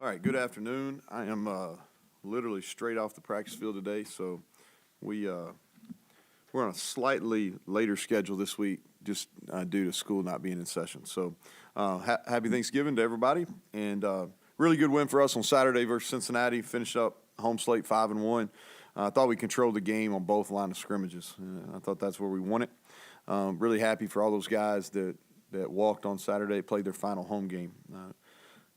All right, good afternoon. I am literally straight off the practice field today, so we're on a slightly later schedule this week, just due to school not being in session. So, happy Thanksgiving to everybody, and really good win for us on Saturday versus Cincinnati. Finished up home slate 5-1. I thought we controlled the game on both line of scrimmages. I thought that's where we won it. Really happy for all those guys that walked on Saturday, played their final home game.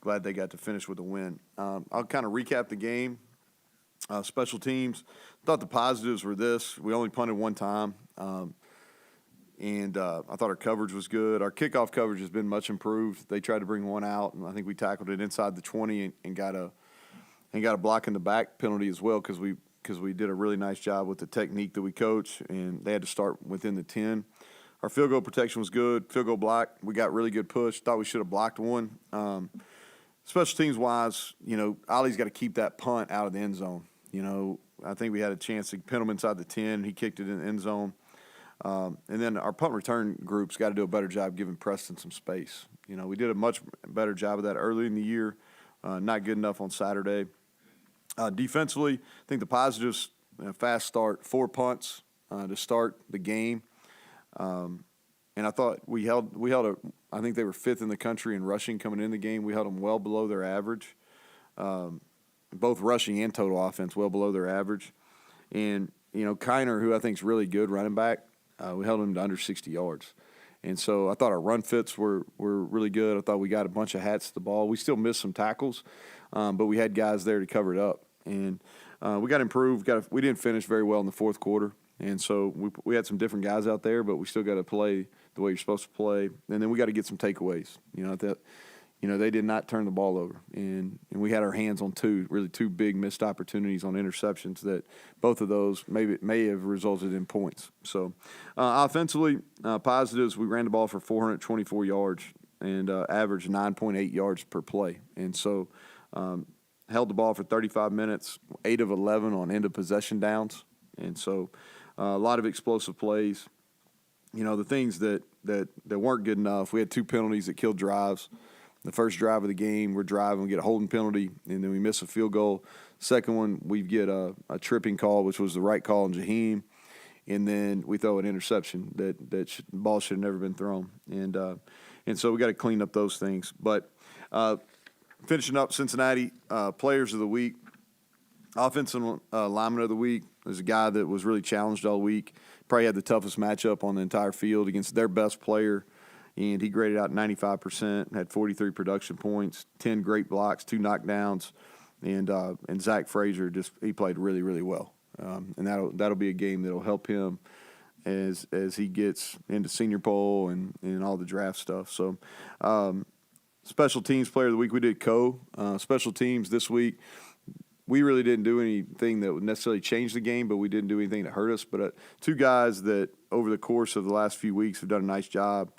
Glad they got to finish with a win. I'll kind of recap the game. Special teams, thought the positives were this. We only punted one time, and I thought our coverage was good. Our kickoff coverage has been much improved. They tried to bring one out, and I think we tackled it inside the 20 and got a block in the back penalty as well because we did a really nice job with the technique that we coach, and they had to start within the 10. Our field goal protection was good. Field goal block, we got really good push. Thought we should have blocked one. Special teams wise, Ollie's got to keep that punt out of the end zone. I think we had a chance to pin him inside the 10. He kicked it in the end zone. And then our punt return group's got to do a better job giving Preston some space. We did a much better job of that early in the year. Not good enough on Saturday. Defensively, I think the positives, fast start, 4 punts to start the game. And I thought I think they were 5th in the country in rushing coming in the game. We held them well below their average. Both rushing and total offense well below their average. And, Kiner, who I think is really good running back, we held him to under 60 yards. And so I thought our run fits were really good. I thought we got a bunch of hats to the ball. We still missed some tackles, but we had guys there to cover it up. And we got improved. We didn't finish very well in the fourth quarter. And so we had some different guys out there, but we still got to play the way you're supposed to play. And then we got to get some takeaways. They did not turn the ball over. And we had our hands on two big missed opportunities on interceptions that both of those may have resulted in points. So offensively, positives, we ran the ball for 424 yards and averaged 9.8 yards per play. And so held the ball for 35 minutes, 8 of 11 on end of possession downs. And so a lot of explosive plays. The things that weren't good enough, we had 2 penalties that killed drives. The first drive of the game, we're driving, we get a holding penalty, and then we miss a field goal. Second one, we get a tripping call, which was the right call on Jaheim, and then we throw an interception that the ball should have never been thrown. And so we got to clean up those things. But finishing up Cincinnati, players of the week, offensive lineman of the week. There's a guy that was really challenged all week. Probably had the toughest matchup on the entire field against their best player, and he graded out 95%, had 43 production points, 10 great blocks, 2 knockdowns, and Zach Frazier he played really, really well. And that'll be a game that'll help him as he gets into Senior Bowl and all the draft stuff. So special teams player of the week, we did special teams this week. We really didn't do anything that would necessarily change the game, but we didn't do anything to hurt us. But 2 guys that over the course of the last few weeks have done a nice job.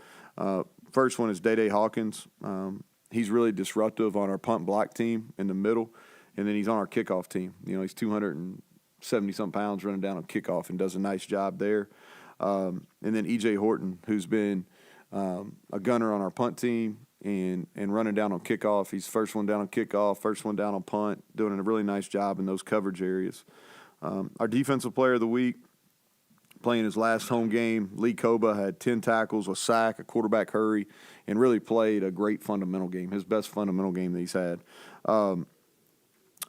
First one is Day Hawkins. He's really disruptive on our punt block team in the middle, and then he's on our kickoff team. He's 270-some pounds running down on kickoff and does a nice job there. And then E.J. Horton, who's been a gunner on our punt team, and running down on kickoff. He's first one down on kickoff, first one down on punt, doing a really nice job in those coverage areas. Our defensive player of the week, playing his last home game, Lee Koba had 10 tackles, a sack, a quarterback hurry, and really played a great fundamental game, his best fundamental game that he's had.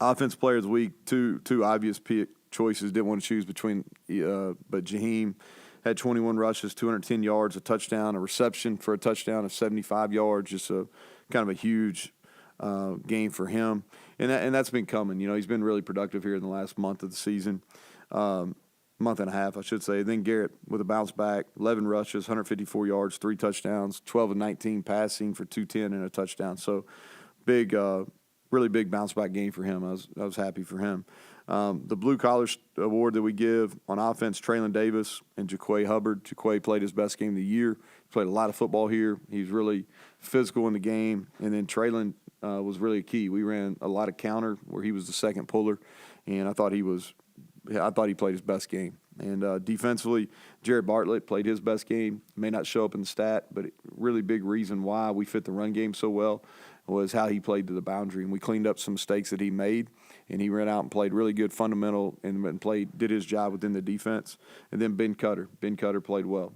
Offensive player of the week, two obvious pick choices, didn't want to choose between, but Jaheim had 21 rushes, 210 yards, a touchdown, a reception for a touchdown of 75 yards, just a kind of a huge game for him. And that's been coming. He's been really productive here in the last month of the season, month and a half, I should say. Then Garrett with a bounce back, 11 rushes, 154 yards, 3 touchdowns, 12 of 19 passing for 210 and a touchdown. So big, really big bounce back game for him. I was happy for him. The Blue Collar Award that we give on offense, Traylon Davis and Jaquay Hubbard. Jaquay played his best game of the year. He played a lot of football here. He's really physical in the game. And then Traylon was really a key. We ran a lot of counter where he was the second puller, and I thought he played his best game. And defensively, Jared Bartlett played his best game. May not show up in the stat, but really big reason why we fit the run game so well was how he played to the boundary, and we cleaned up some mistakes that he made, and he ran out and played really good fundamental and did his job within the defense. And then Ben Cutter played well.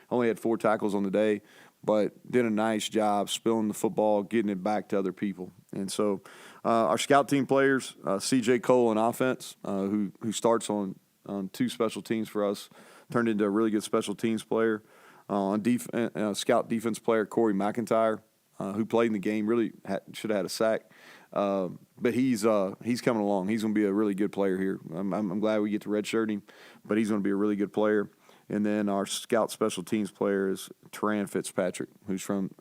Only had 4 tackles on the day, but did a nice job spilling the football, getting it back to other people. And so our scout team players, C.J. Cole on offense, who starts on 2 special teams for us, turned into a really good special teams player. On scout defense player Corey McIntyre, who played in the game, really should have had a sack. But he's coming along. He's going to be a really good player here. I'm glad we get to redshirt him, but he's going to be a really good player. And then our scout special teams player is Teran Fitzpatrick, who's from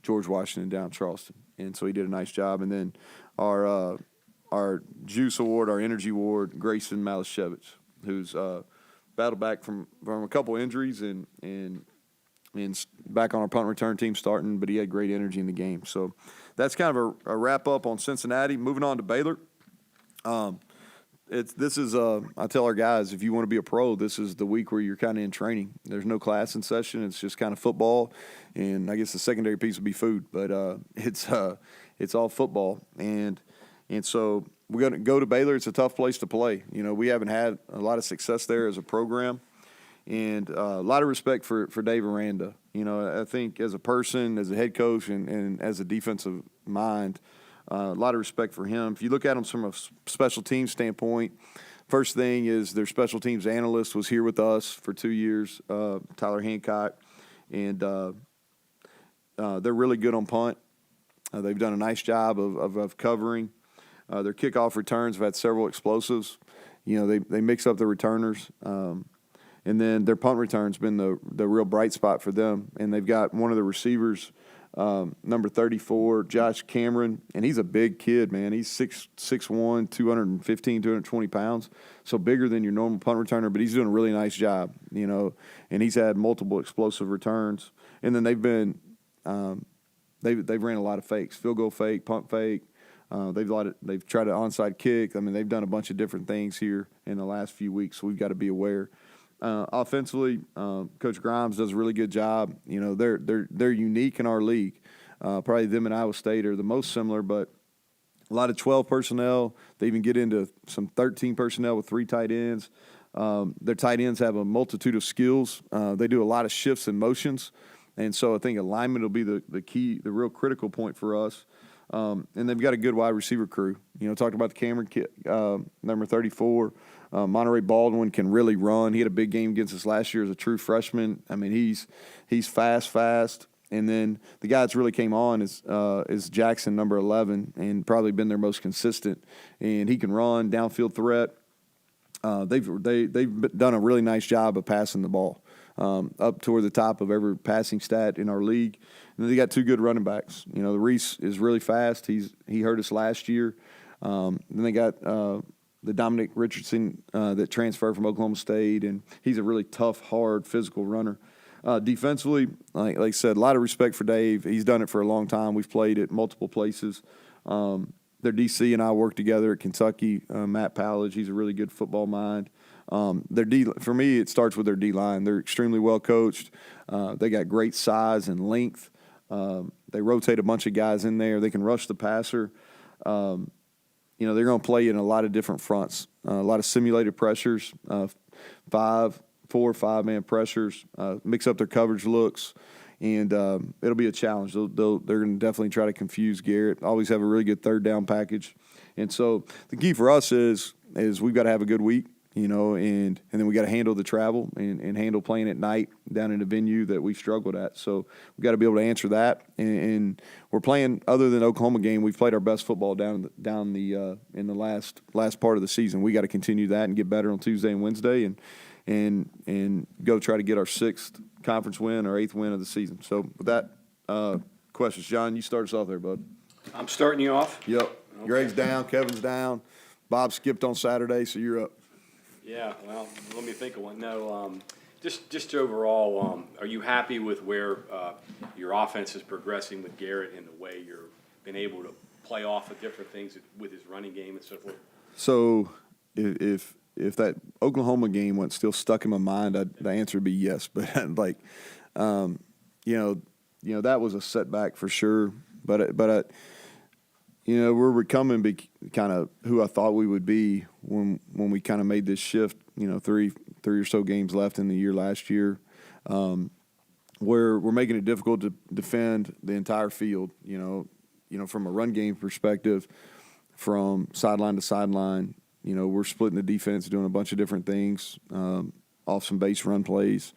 George Washington down Charleston. And so he did a nice job. And then our Juice Award, our Energy Award, Grayson Malashevich, who's battled back from a couple injuries and back on our punt return team starting, but he had great energy in the game. So that's kind of a wrap-up on Cincinnati. Moving on to Baylor. I tell our guys, if you want to be a pro, this is the week where you're kind of in training. There's no class in session. It's just kind of football, and I guess the secondary piece would be food. But it's all football. And so we're going to go to Baylor. It's a tough place to play. We haven't had a lot of success there as a program. And a lot of respect for Dave Aranda. I think as a person, as a head coach, and as a defensive mind, a lot of respect for him. If you look at him from a special teams standpoint, first thing is their special teams analyst was here with us for 2 years, Tyler Hancock, and they're really good on punt. They've done a nice job of covering. Their kickoff returns have had several explosives. They mix up the returners. And then their punt return's been the real bright spot for them. And they've got one of the receivers, number 34, Josh Cameron, and he's a big kid, man. He's 6'1", 215, 220 pounds, so bigger than your normal punt returner, but he's doing a really nice job, and he's had multiple explosive returns. And then they've ran a lot of fakes, field goal fake, punt fake. They've tried an onside kick. I mean, they've done a bunch of different things here in the last few weeks, so we've got to be aware. Offensively, Coach Grimes does a really good job. They're unique in our league. Probably them and Iowa State are the most similar, but a lot of 12 personnel. They even get into some 13 personnel with 3 tight ends. Their tight ends have a multitude of skills. They do a lot of shifts and motions, and so I think alignment will be the key, the real critical point for us. And they've got a good wide receiver crew. Talked about the Cameron kid, number 34. Monterey Baldwin can really run. He had a big game against us last year as a true freshman. I mean, he's fast. And then the guy that's really came on is Jackson, number 11, and probably been their most consistent. And he can run, downfield threat. They've done a really nice job of passing the ball up toward the top of every passing stat in our league. And then they got 2 good running backs. The Reese is really fast. He hurt us last year. Then they got the Dominic Richardson that transferred from Oklahoma State, and he's a really tough, hard, physical runner. Defensively, like I said, a lot of respect for Dave. He's done it for a long time. We've played at multiple places. Their DC and I work together at Kentucky. Matt Pallage, he's a really good football mind. For me, it starts with their D-line. They're extremely well coached. They got great size and length. They rotate a bunch of guys in there. They can rush the passer. They're going to play in a lot of different fronts, a lot of simulated pressures, 4 or 5 man pressures, mix up their coverage looks, and it'll be a challenge. They're going to definitely try to confuse Garrett. Always have a really good third down package, and so the key for us is we've got to have a good week. And then we got to handle the travel and handle playing at night down in a venue that we've struggled at. So we've got to be able to answer that. And we're playing, other than the Oklahoma game, we've played our best football down the in the last part of the season. We got to continue that and get better on Tuesday and Wednesday and go try to get our 6th conference win or 8th win of the season. So with that, questions, John, you start us off there, bud. I'm starting you off? Yep. Okay. Greg's down, Kevin's down. Bob skipped on Saturday, so you're up. Yeah, well, let me think of one. No, just overall, are you happy with where your offense is progressing with Garrett and the way you're been able to play off of different things with his running game and so forth? So if that Oklahoma game went still stuck in my mind, the answer would be yes. But that was a setback for sure. But we're becoming kind of who I thought we would be when we kind of made this shift. Three or so games left in the year last year, where we're making it difficult to defend the entire field. From a run game perspective, from sideline to sideline. We're splitting the defense, doing a bunch of different things, off some base run plays,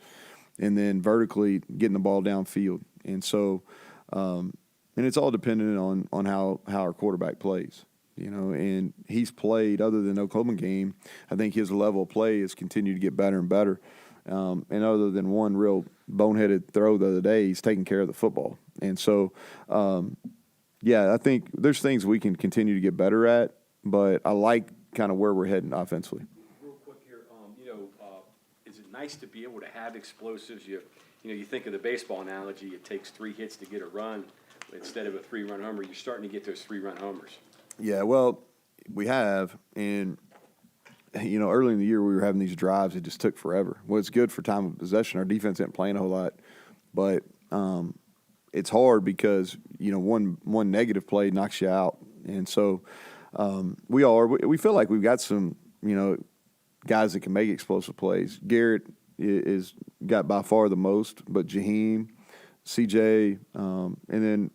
and then vertically getting the ball downfield. And so, and it's all dependent on how our quarterback plays. And he's played, other than the Oklahoma game, I think his level of play has continued to get better and better. And other than one real boneheaded throw the other day, he's taking care of the football. And so, I think there's things we can continue to get better at, but I like kind of where we're heading offensively. Real quick here, is it nice to be able to have explosives? You think of the baseball analogy, it takes 3 hits to get a run instead of a 3-run homer. You're starting to get those 3-run homers. Yeah, well, we have, and early in the year we were having these drives that just took forever. Well, it's good for time of possession. Our defense isn't playing a whole lot, but it's hard because one negative play knocks you out, and so we feel like we've got some guys that can make explosive plays. Garrett is got by far the most, but Jaheim, CJ, and then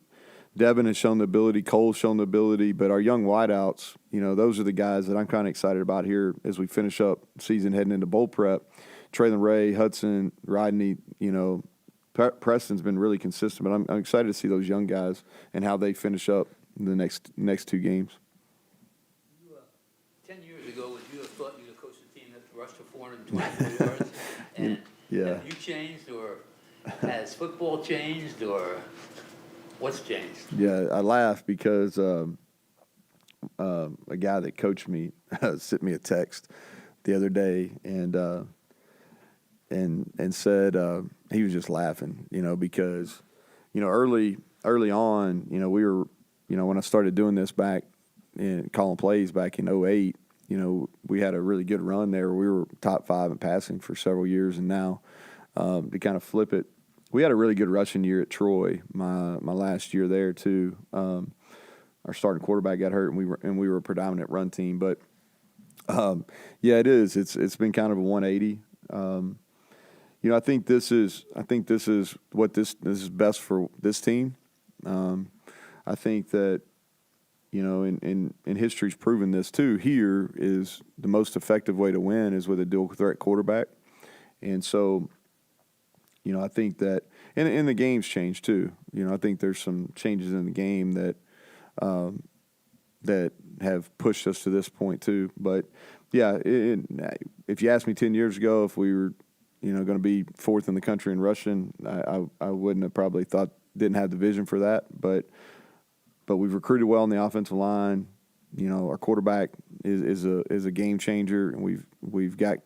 Devin has shown the ability, Cole's shown the ability, but our young wideouts, those are the guys that I'm kind of excited about here as we finish up season heading into bowl prep. Traylon Ray, Hudson, Rodney, Preston's been really consistent, but I'm excited to see those young guys and how they finish up in the next 2 games. 10 years ago, would you have thought you'd have coached a team that rushed for 424 yards? And have you changed, or has football changed, or what's changed? Yeah, I laugh because a guy that coached me sent me a text the other day and said he was just laughing, because early on, we were, when I started doing this back in calling plays back in 2008, we had a really good run there. We were top 5 in passing for several years, and now to kind of flip it, we had a really good rushing year at Troy. My last year there too. Our starting quarterback got hurt, and we were a predominant run team. But it is. It's been kind of a 180. I think this is what this is best for this team. I think that and history's proven this too. Here is the most effective way to win is with a dual threat quarterback, and so I think that and the game's changed too. I think there's some changes in the game that that have pushed us to this point too. But if you asked me 10 years ago if we were going to be 4th in the country in rushing, I wouldn't have probably didn't have the vision for that, but we've recruited well on the offensive line. Our quarterback is a game changer, and we've got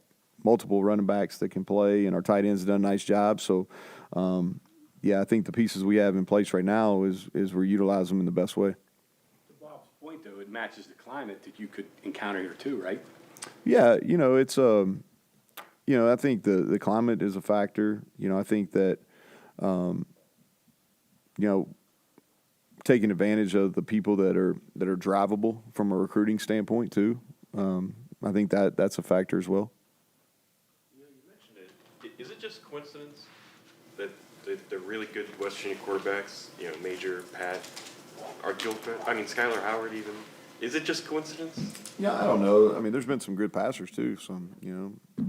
multiple running backs that can play, and our tight ends have done a nice job. So, I think the pieces we have in place right now is we're utilizing them in the best way. To Bob's point, though, it matches the climate that you could encounter here too, right? Yeah, it's I think the climate is a factor. I think that taking advantage of the people that are drivable from a recruiting standpoint too. I think that's a factor as well. You mentioned it. Is it just coincidence that the really good West Virginia quarterbacks, Major, Pat, are dual threat? I mean, Skylar Howard even. Is it just coincidence? Yeah, I don't know. I mean, there's been some good passers too. Some,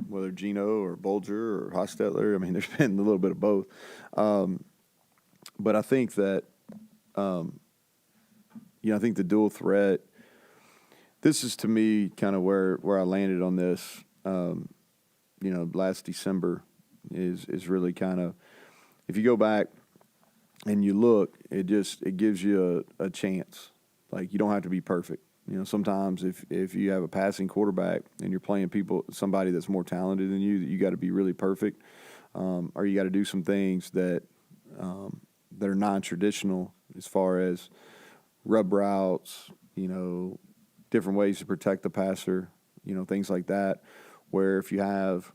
whether Gino or Bolger or Hostetler. I mean, there's been a little bit of both. But I think that, I think the dual threat. This is to me kind of where I landed on this. Last December is really kind of, if you go back and you look, it gives you a chance. Like, you don't have to be perfect. Sometimes if you have a passing quarterback and you're playing somebody that's more talented than you got to be really perfect, or you got to do some things that are non-traditional as far as rub routes, different ways to protect the passer, things like that. Where if you have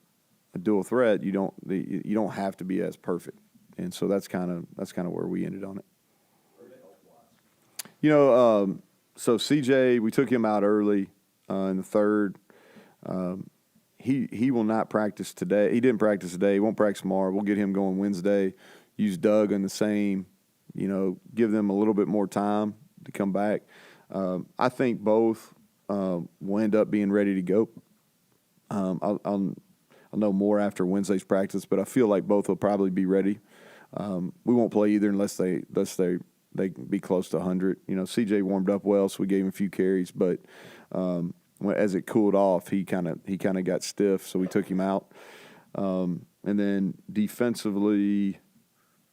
a dual threat, you don't have to be as perfect, and so that's kind of where we ended on it. So CJ, we took him out early in the third. He will not practice today. He didn't practice today. He won't practice tomorrow. We'll get him going Wednesday. Use Doug in the same, give them a little bit more time to come back. I think both will end up being ready to go. I'll know more after Wednesday's practice, but I feel like both will probably be ready. We won't play either unless they be close to 100. CJ warmed up well, so we gave him a few carries, but as it cooled off, he kind of got stiff, so we took him out. And then defensively,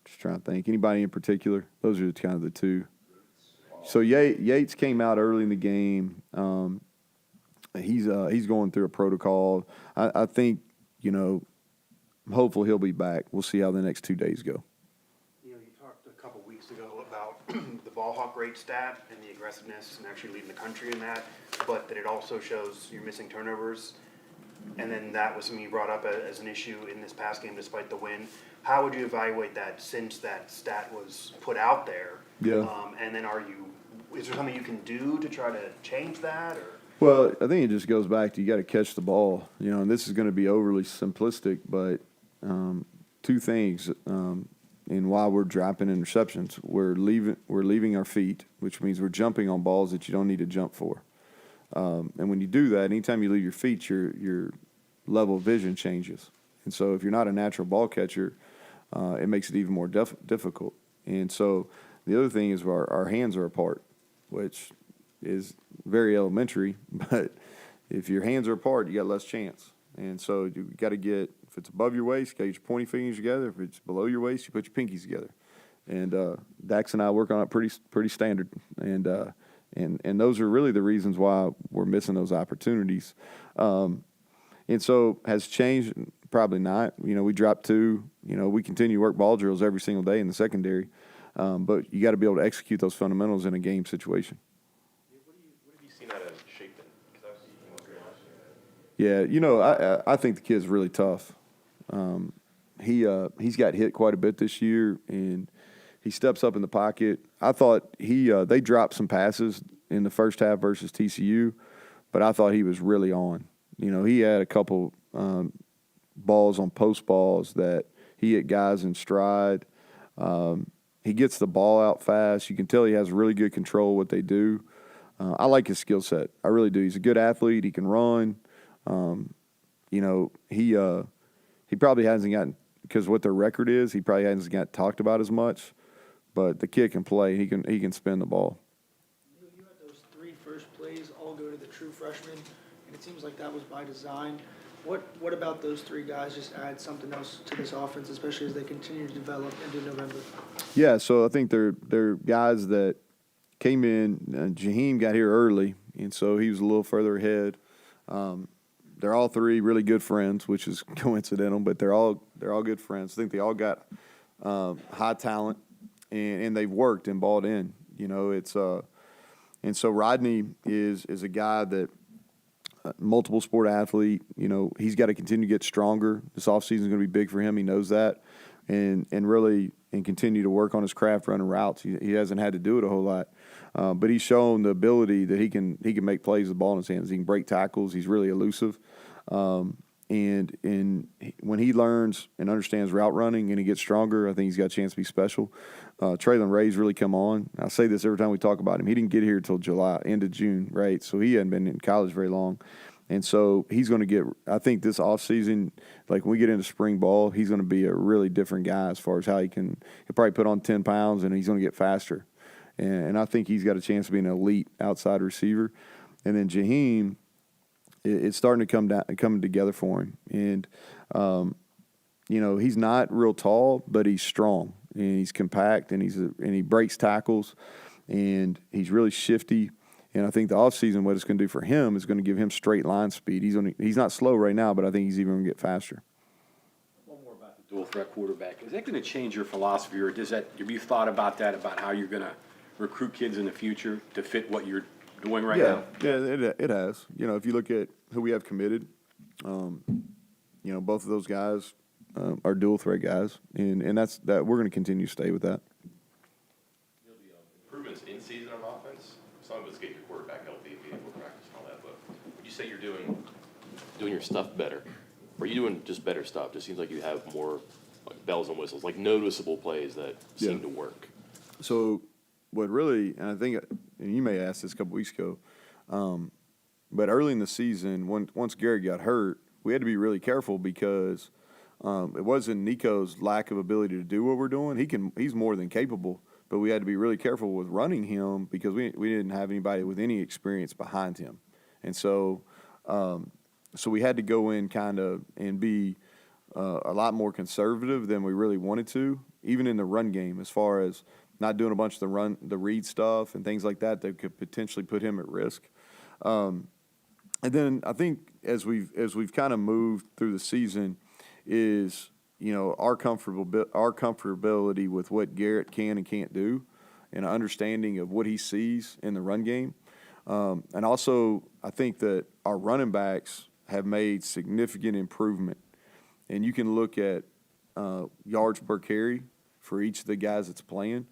just trying to think, anybody in particular? Those are kind of the two. So Yates came out early in the game. He's going through a protocol. I think, hopefully he'll be back. We'll see how the next 2 days go. You talked a couple weeks ago about the ball hawk rate stat and the aggressiveness and actually leading the country in that, but that it also shows you're missing turnovers. And then that was something you brought up as an issue in this past game despite the win. How would you evaluate that since that stat was put out there? Yeah. And then is there something you can do to try to change that? Or? Well, I think it just goes back to you got to catch the ball, and this is going to be overly simplistic, but two things. And while we're dropping interceptions, we're leaving our feet, which means we're jumping on balls that you don't need to jump for. And when you do that, anytime you leave your feet, your level of vision changes. And so if you're not a natural ball catcher, it makes it even more difficult. And so the other thing is our hands are apart, which is very elementary, but if your hands are apart, you got less chance. And so you got to get, if it's above your waist, you got to get your pointy fingers together. If it's below your waist, you put your pinkies together. And Dax and I work on it pretty standard. And those are really the reasons why we're missing those opportunities. And so has changed? Probably not. We dropped 2. We continue to work ball drills every single day in the secondary. But you got to be able to execute those fundamentals in a game situation. What have you seen out of Shapen? Because I've seen him last year. Yeah, I think the kid's really tough. He's got hit quite a bit this year, and he steps up in the pocket. I thought they dropped some passes in the first half versus TCU, but I thought he was really on. He had a couple balls on post balls that he hit guys in stride. He gets the ball out fast. You can tell he has really good control of what they do. I like his skill set. I really do. He's a good athlete. He can run. He probably hasn't gotten, because what their record is, he probably hasn't got talked about as much. But the kid can play. He can spin the ball. You had those 3 first plays all go to the true freshman, and it seems like that was by design. What about those 3 guys just add something else to this offense, especially as they continue to develop into November? Yeah, so I think they're guys that came in. Jaheim got here early, and so he was a little further ahead. They're all 3 really good friends, which is coincidental, but they're all good friends. I think they all got high talent, and they've worked and bought in. And so Rodney is a guy that multiple sport athlete. He's got to continue to get stronger. This offseason is going to be big for him. He knows that, and really continue to work on his craft running routes. He hasn't had to do it a whole lot, but he's shown the ability that he can make plays with the ball in his hands. He can break tackles. He's really elusive, and when he learns and understands route running and he gets stronger, I think he's got a chance to be special. Traylon Ray's really come on. I say this every time we talk about him. He didn't get here until end of June, right? So he hadn't been in college very long. And so he's going to get – I think this offseason, like when we get into spring ball, he's going to be a really different guy as far as how he'll probably put on 10 pounds and he's going to get faster. And I think he's got a chance to be an elite outside receiver. And then Jaheim, it's starting to come together for him. And, he's not real tall, but he's strong. And he's compact, and he breaks tackles, and he's really shifty. And I think the offseason, what it's going to do for him is going to give him straight line speed. He's not slow right now, but I think he's even going to get faster. One more about the dual threat quarterback. Is that going to change your philosophy, or have you thought about that, about how you're going to recruit kids in the future to fit what you're doing right now? Yeah, it has. If you look at who we have committed, both of those guys are dual threat guys, and that's that. We're going to continue to stay with that. Improvements in season of offense. say you're doing your stuff better, or are you doing just better stuff? Just seems like you have more like bells and whistles, like noticeable plays that seem to work. So what really, and I think, and you may ask this a couple weeks ago, but early in the season, once Garrett got hurt, we had to be really careful because it wasn't Nico's lack of ability to do what we're doing. He's more than capable, but we had to be really careful with running him because we didn't have anybody with any experience behind him, and so we had to go in kind of and be a lot more conservative than we really wanted to, even in the run game, as far as not doing a bunch of the read stuff and things like that could potentially put him at risk. And then I think as we've kind of moved through the season is, our comfortability with what Garrett can and can't do, and an understanding of what he sees in the run game. And also I think that our running backs have made significant improvement. And you can look at yards per carry for each of the guys that's playing.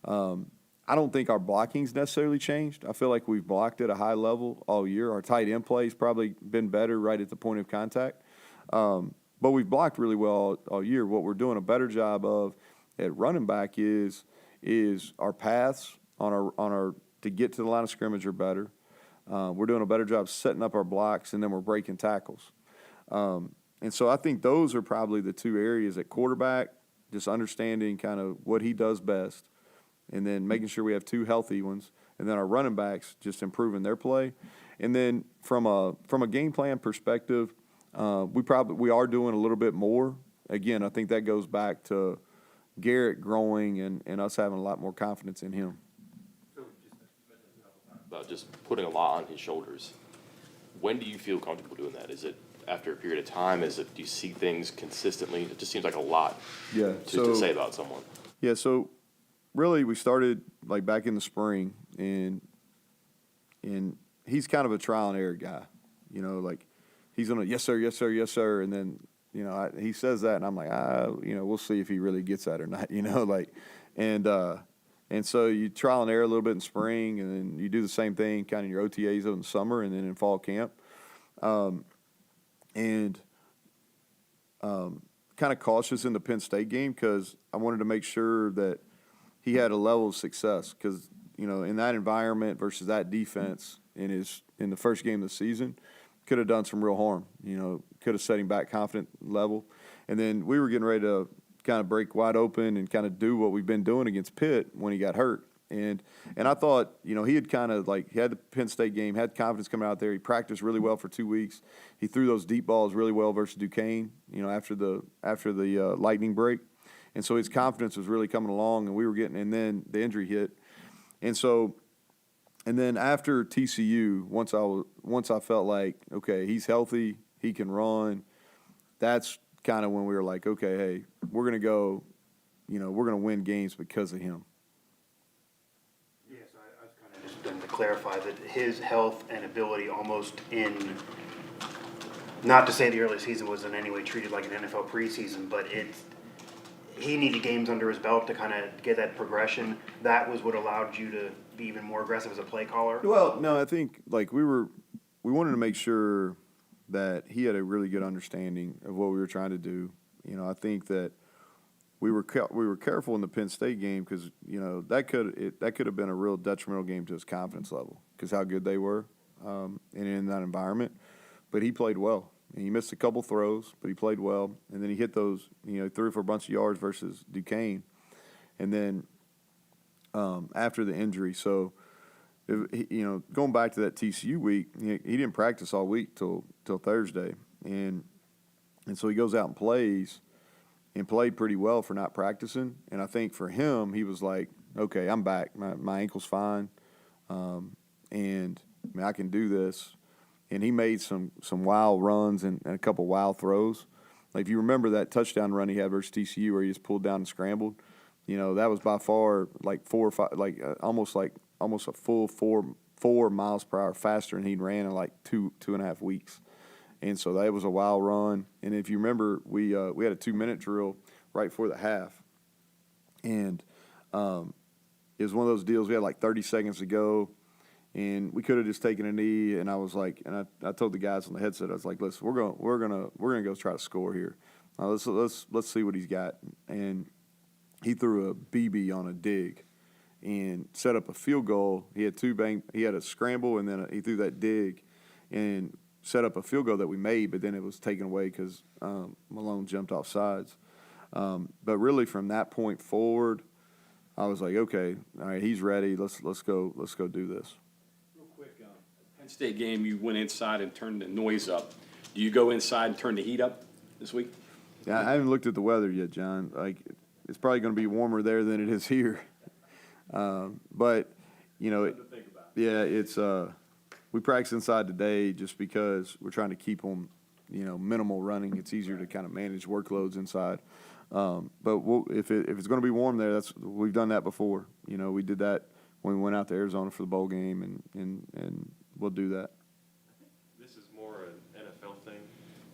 I don't think our blocking's necessarily changed. I feel like we've blocked at a high level all year. Our tight end play's probably been better right at the point of contact. But we've blocked really well all year. What we're doing a better job of at running back is our paths on our to get to the line of scrimmage are better. We're doing a better job setting up our blocks, and then we're breaking tackles. And so I think those are probably the two areas at quarterback, just understanding kind of what he does best, and then making sure we have two healthy ones, and then our running backs just improving their play. And then from a game plan perspective, we are doing a little bit more. Again, I think that goes back to Garrett growing and us having a lot more confidence in him. About just putting a lot on his shoulders. When do you feel comfortable doing that? Is it after a period of time? Do you see things consistently? It just seems like a lot to say about someone. Yeah, so really we started like back in the spring, and he's kind of a trial and error guy. Like he's gonna yes sir, yes sir, yes sir, and then he says that, and I'm like we'll see if he really gets that or not. And so you trial and error a little bit in spring, and then you do the same thing kind of in your OTAs in the summer and then in fall camp. Kind of cautious in the Penn State game because I wanted to make sure that he had a level of success because, in that environment versus that defense in the first game of the season could have done some real harm, could have set him back confident level. And then we were getting ready to kind of break wide open and kind of do what we've been doing against Pitt when he got hurt. And I thought, he had kind of he had the Penn State game, had confidence coming out there. He practiced really well for 2 weeks. He threw those deep balls really well versus Duquesne, after the lightning break. And so his confidence was really coming along, and we were getting, and then the injury hit. And then after TCU, once I felt like, okay, he's healthy, he can run, that's kind of when we were like, okay, hey, we're going to go, we're going to win games because of him. Yeah, so I was kind of just going to clarify that his health and ability almost not to say the early season was in any way treated like an NFL preseason, but he needed games under his belt to kind of get that progression. That was what allowed you to be even more aggressive as a play caller? Well, no, I think we wanted to make sure that he had a really good understanding of what we were trying to do. I think that we were careful in the Penn State game because that could have been a real detrimental game to his confidence level because how good they were and in that environment. But he played well. And he missed a couple throws, but he played well. And then he hit those, threw for a bunch of yards versus Duquesne. And then after the injury, so going back to that TCU week, he didn't practice all week till Thursday, and so he goes out and played pretty well for not practicing. And I think for him, he was like, okay, I'm back. My ankle's fine, and I can do this. And he made some wild runs and a couple wild throws. Like if you remember that touchdown run he had versus TCU where he just pulled down and scrambled, that was by far like 4 or 5, almost a full 4 miles per hour faster than he'd ran in like 2.5 weeks. And so that was a wild run. And if you remember, we had a 2-minute drill right before the half, and it was one of those deals. We had like 30 seconds to go. and we could have just taken a knee. And I was like, and I told the guys on the headset, I was like, listen, we're gonna go try to score here. Let's see what he's got. And he threw a BB on a dig and set up a field goal. He had a scramble, and then he threw that dig and set up a field goal that we made, but then it was taken away because Malone jumped off sides. But really from that point forward, I was like, okay, all right, he's ready. Let's go do this. Real quick, Penn State game, you went inside and turned the noise up. Do you go inside and turn the heat up this week? Yeah, I haven't looked at the weather yet, John. Like, it's probably going to be warmer there than it is here. But you know, it's we practice inside today just because we're trying to keep them, minimal running. It's easier to kind of manage workloads inside. But if it's going to be warm there, we've done that before. We did that when we went out to Arizona for the bowl game, and we'll do that. This is more an NFL thing,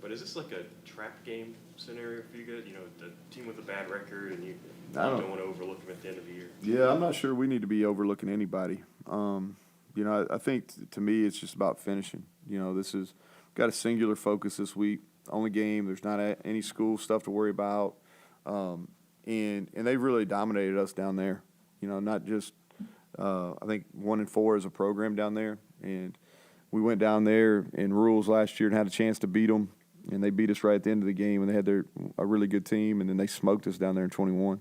but is this like a trap game scenario for you guys? The team with a bad record, and you don't want to overlook them at the end of the year. Yeah, I'm not sure we need to be overlooking anybody. I think to me it's just about finishing. This is got a singular focus this week. Only game. There's not any school stuff to worry about, and they've really dominated us down there. Not just I think 1-4 as a program down there, and we went down there in rules last year and had a chance to beat them, and they beat us right at the end of the game, and they had a really good team, and then they smoked us down there in 21.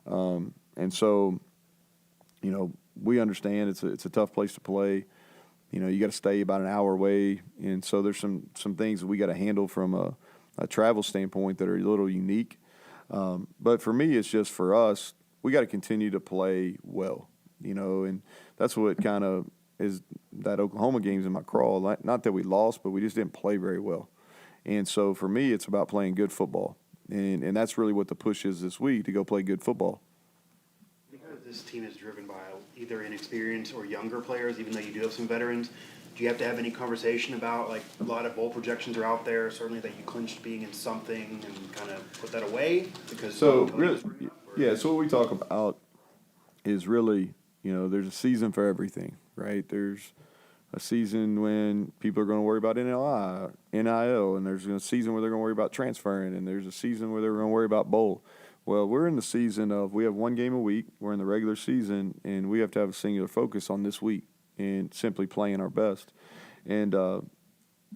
And so, we understand it's a tough place to play. You got to stay about an hour away, and so there's some things that we got to handle from a travel standpoint that are a little unique. But for me, it's just for us, we got to continue to play well, and that's what kind of is that Oklahoma game's in my crawl. Not that we lost, but we just didn't play very well. And so for me, it's about playing good football, and that's really what the push is this week, to go play good football. Because this team is driven by either inexperienced or younger players, even though you do have some veterans, do you have to have any conversation about, like, a lot of bowl projections are out there, certainly that you clinched being in something and kind of put that away? Because so really, so what we talk about is really, there's a season for everything, right? There's a season when people are going to worry about NIL, and there's a season where they're going to worry about transferring, and there's a season where they're going to worry about bowl. Well, we're in the season of we have one game a week. We're in the regular season, and we have to have a singular focus on this week and simply playing our best. And,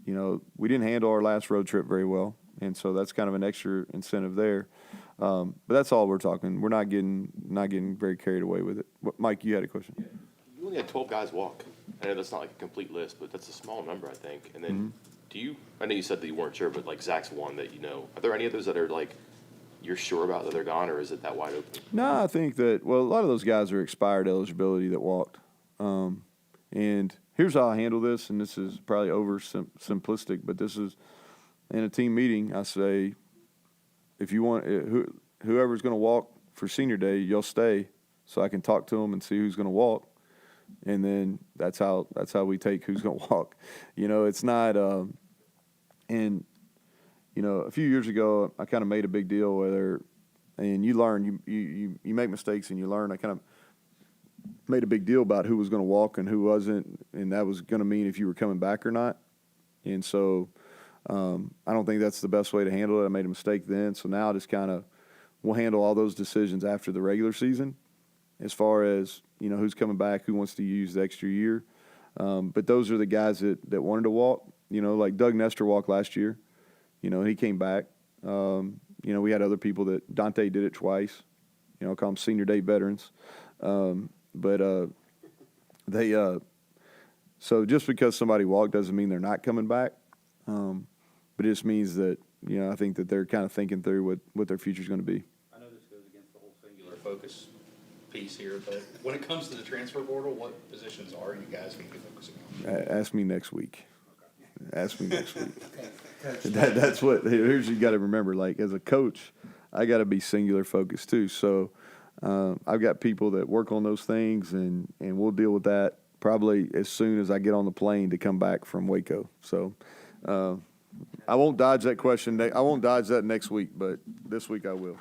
we didn't handle our last road trip very well, and so that's kind of an extra incentive there. But that's all we're talking. We're not getting very carried away with it. Mike, you had a question? Yeah. You only had 12 guys walk. I know that's not like a complete list, but that's a small number, I think. And then I know you said that you weren't sure, but like Zach's one that are there any others that are like you're sure about that they're gone, or is it that wide open? No, I think that, a lot of those guys are expired eligibility that walked. And here's how I handle this, and this is probably simplistic, but this is in a team meeting. I say, if you want, whoever's going to walk for senior day, you'll stay so I can talk to them and see who's going to walk. And then that's how we take who's going to walk. It's not, a few years ago, I kind of made a big deal and you learn, you make mistakes and you learn. I kind of made a big deal about who was going to walk and who wasn't, and that was going to mean if you were coming back or not. And so I don't think that's the best way to handle it. I made a mistake then, so now we'll handle all those decisions after the regular season as far as, who's coming back, who wants to use the extra year. But those are the guys that wanted to walk, like Doug Nestor walked last year. He came back. We had other people that Dante did it twice. I call them senior day veterans. So just because somebody walked doesn't mean they're not coming back. But it just means that, I think that they're kind of thinking through what their future is going to be. I know this goes against the whole singular focus piece here, but when it comes to the transfer portal, what positions are you guys going to be focusing on? Ask me next week. Ask me next week. That's what, here's you got to remember, like as a coach, I got to be singular focused too. So I've got people that work on those things, and we'll deal with that probably as soon as I get on the plane to come back from Waco. So I won't dodge that question. I won't dodge that next week, but this week I will.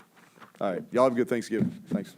All right. Y'all have a good Thanksgiving. Thanks.